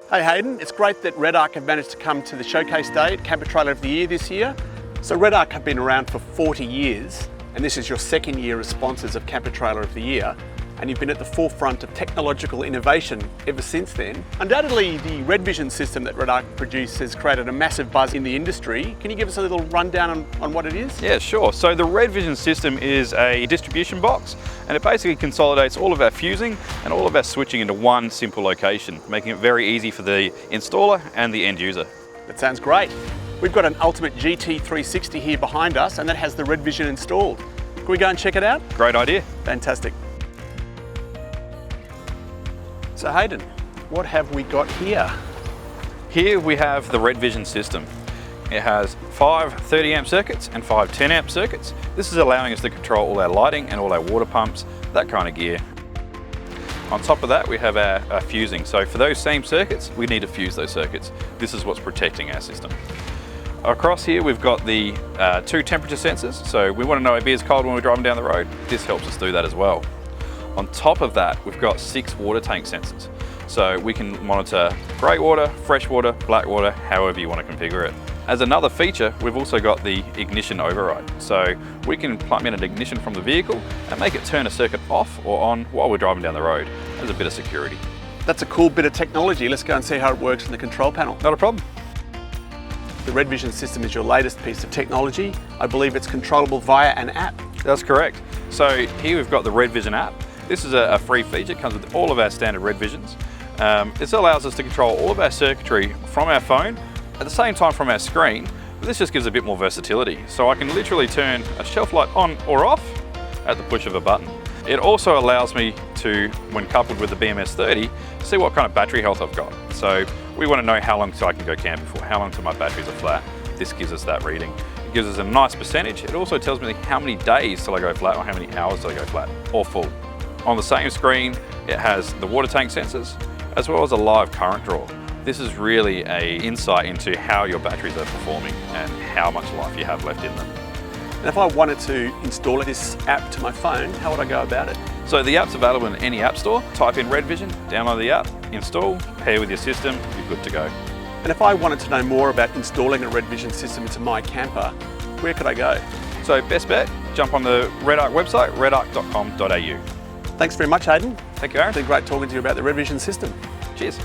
Hey Haydn, it's great that REDARC have managed to come to the showcase day at Camper Trailer of the Year this year. So REDARC have been around for 40 years, and this is your second year as sponsors of Camper Trailer of the Year. And you've been at the forefront of technological innovation ever since then. Undoubtedly, the RedVision system that REDARC produced has created a massive buzz in the industry. Can you give us a little rundown on what it is? Yeah, sure. So the RedVision system is a distribution box, and it basically consolidates all of our fusing and all of our switching into one simple location, making it very easy for the installer and the end user. That sounds great. We've got an Ultimate GT360 here behind us, and that has the RedVision installed. Can we go and check it out? Great idea. Fantastic. So Haydn, what have we got here? Here we have the RedVision system. It has 5 30 amp circuits and 5 10 amp circuits. This is allowing us to control all our lighting and all our water pumps, that kind of gear. On top of that, we have our fusing. So for those same circuits, we need to fuse those circuits. This is what's protecting our system. Across here, we've got the 2 temperature sensors. So we want to know our beer's cold when we're driving down the road. This helps us do that as well. On top of that, we've got 6 water tank sensors. So we can monitor grey water, fresh water, black water, however you want to configure it. As another feature, we've also got the ignition override. So we can plug in an ignition from the vehicle and make it turn a circuit off or on while we're driving down the road. There's a bit of security. That's a cool bit of technology. Let's go and see how it works in the control panel. Not a problem. The RedVision system is your latest piece of technology. I believe it's controllable via an app. That's correct. So here we've got the RedVision app. This is a free feature, it comes with all of our standard RedVisions. This allows us to control all of our circuitry from our phone, at the same time from our screen, but this just gives a bit more versatility. So I can literally turn a shelf light on or off at the push of a button. It also allows me to, when coupled with the BMS 30, see what kind of battery health I've got. So we want to know how long till I can go camping for, how long till my batteries are flat. This gives us that reading. It gives us a nice percentage. It also tells me how many days till I go flat or how many hours till I go flat or full. On the same screen, it has the water tank sensors, as well as a live current draw. This is really an insight into how your batteries are performing and how much life you have left in them. And if I wanted to install this app to my phone, how would I go about it? So the app's available in any app store. Type in RedVision, download the app, install, pair with your system, you're good to go. And if I wanted to know more about installing a RedVision system into my camper, where could I go? So best bet, jump on the REDARC website, redarc.com.au. Thanks very much, Haydn. Thank you, Aaron. It's been great talking to you about the RedVision system. Cheers.